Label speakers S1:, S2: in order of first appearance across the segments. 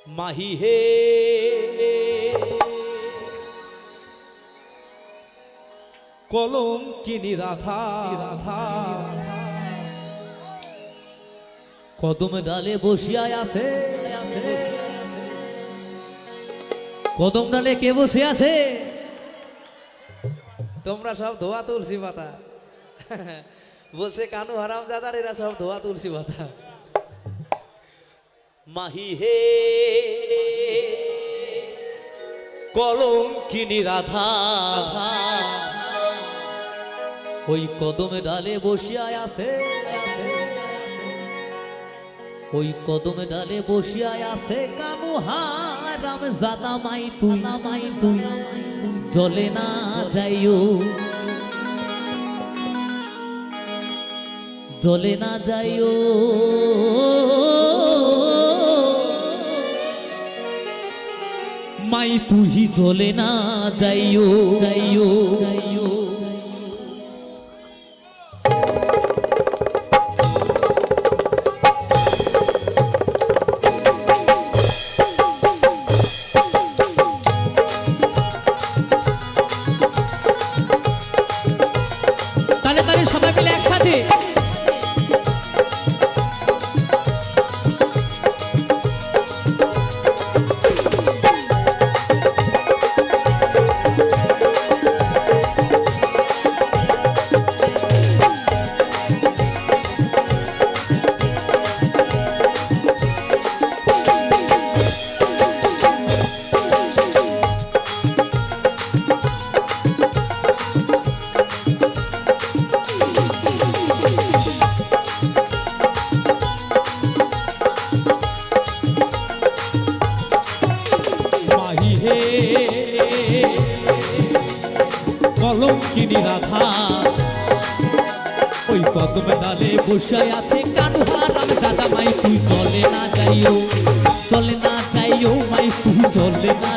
S1: মাহি হে কলঙ্কিনী রাধা রাধা কদম ডালে বসিয়া আছে কদম ডালে কে বসে আছে? তোমরা সব ধোয়া তুলসী পাতা বলছে কানু হারামজাদার এরা সব ধোয়া তুলসী পাতা। মাহি হে কলঙ্কিনী রাধা ওই কদমে ডালে বসিয়া আছে ওই কদমে ডালে বসিয়া আছে কানু হারামজাদা মাই তুই জলে না যাইও জলে না যাইও মাই তুই জলে না যাইও যাইও যাইও। সবাই মিলে একসাথে কলঙ্কিনী রাধা ওই কদমে ডালে বসে আছে কানু হারামজাদা মাই তুই চলে না যাইও মাই তুই চলে না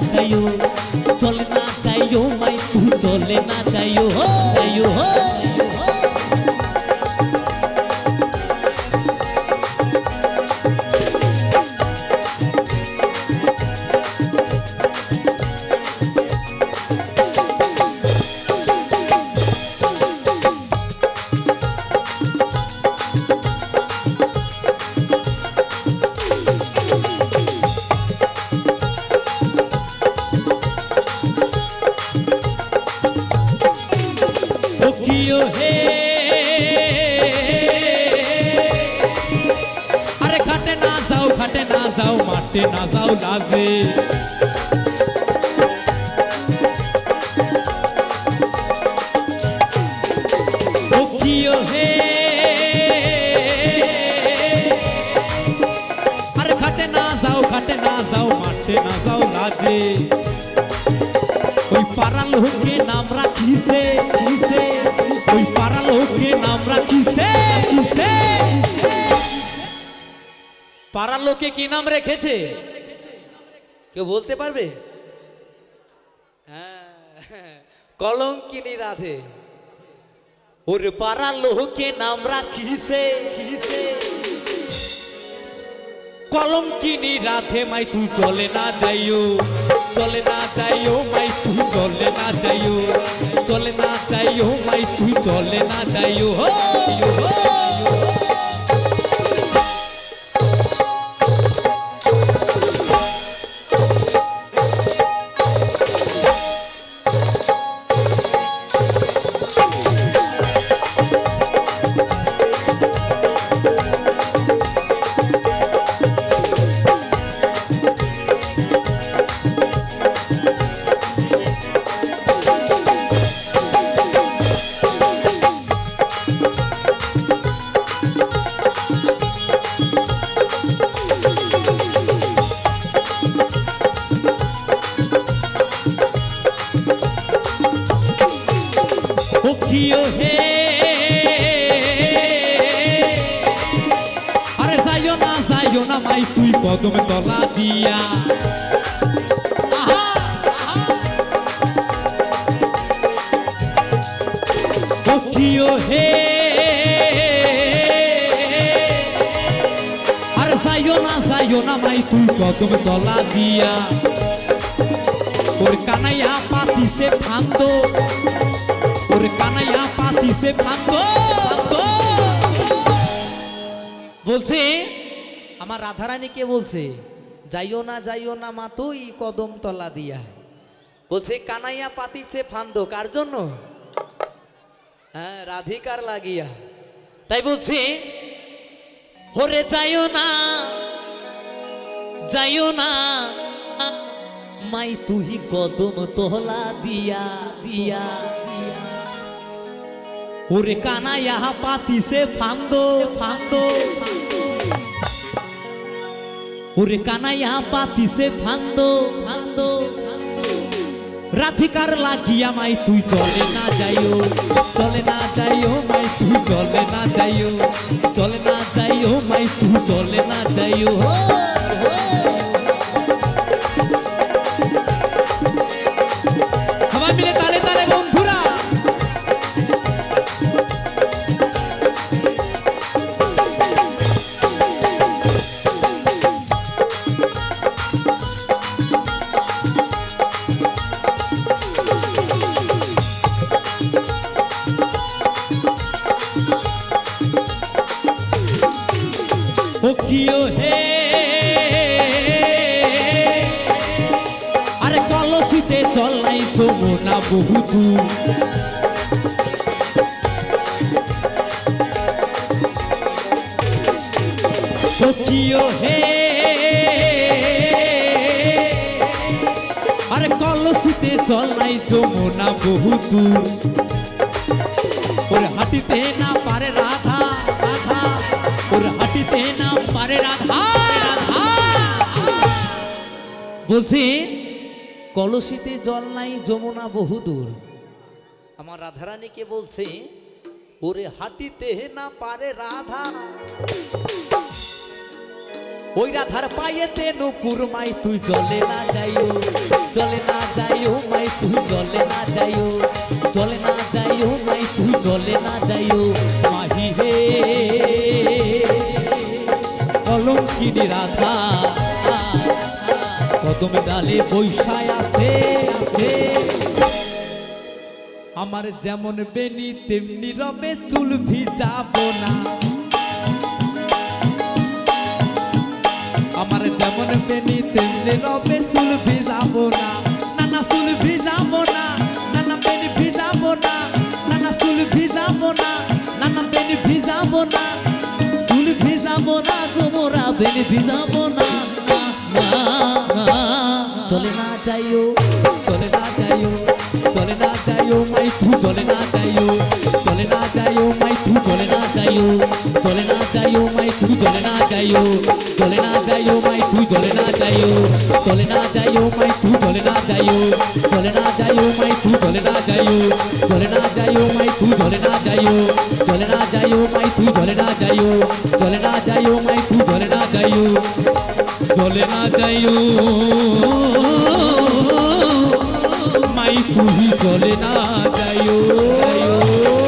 S1: যাইও মাই তুই চলে না যাইও যাইও। अरे घाटे ना जाओ माटे ना जाओ लागे हे अरे घाटे ना जाओ माटे ना जाओ लागे ওই পাড়া লোকে নাম রাখিছে ওই পাড়া লোকে নাম রাখিছে পাড়ার লোকে কি নাম রেখেছে কেউ বলতে পারবে? হ্যাঁ, কলঙ্কিনী রাধে ওর পাড়ার লোকে নাম রাখিছে কলঙ্কিনী রাধে মাই তুই চলে না যাইও মাই তুই চলে না যাইও মাই তুই চলে না যাইও হো। हे अरे जाइयो ना माई तुई कदम तला दिया हे अरे जाइयो যাইও না মাই তুই কদম তলা দিয়া ওর কানাইয়া পাতিছে ফান্দ ওর কানাইয়া পাতিছে ফান্দ
S2: বলছে আমার রাধারানীকে বলছে যাইও না মা তুই কদম তলা দিয়া বলছে কানাইয়া পাতিছে ফান্দ কার জন্য হ্যাঁ রাধিকার লাগিয়া তাই বলছে ওরে যাইও না মাই তুই কদম তলা দিয়া দিয়া দিয়া ওরে কানাইয়া পাতিছে ফান্দ ফান্দ ওরে কানাইয়া পাতিছে ফান্দ ফান্দ রাধিকার লাগিয়া মাই তুই চলে না যাইও মাই তুই চলে না যাইও মাই তুই চলে না যাইও সবাই মিলে তালে তালে বন্ধুরা হে আরে কলসিতে চল নাই যমুনা বহু দূর সখিও হে আরে কলসিতে চল নাই যমুনা বহু দূর ওরে হাঁটিতে না পারে রাধা রাধা ওরে হাঁটিতে না পারে রাধা রাধা বলছি কলসিতে জল নাই যমুনা বহুদূর আমার রাধারানীকে বলছে ওরে হাঁটিতে না পারে রাধা ওই রাধার পায়েতে নুপুর মাই তুই জলে না যাইও মাই তুই জলে না যাইও মাই তুই জলে না যাইও মাহি হে কলঙ্কিনী রাধা কদম ডালে বৈশায় আছে আমার যেমন বেনি তেমনি রবে চুল ভিজাবো না আমার যেমন বেনি তেমনি রবে চুল ভিজাবো না নানা চুল ভিজাবো না নানা বেনি ভিজাবো না নানা চুল ভিজাবো না নানা বেনি ভিজাবো না চুল ভিজাবো না গোমরা বেনি ভিজাবো না চলে না যাইও মাই তুই চলে না যাইও মাই তুই চলে না যাইও মাই তুই চলে না যাইও মাই তুই চলে না যাইও মাই তুই চলে না যাইও মাই তুই চলে না যাইও মাই তুই চলে না যাইও মাই তুই চলে না যাইও মাই তুই চলে না যাইও মাই তুই চলে না যাইও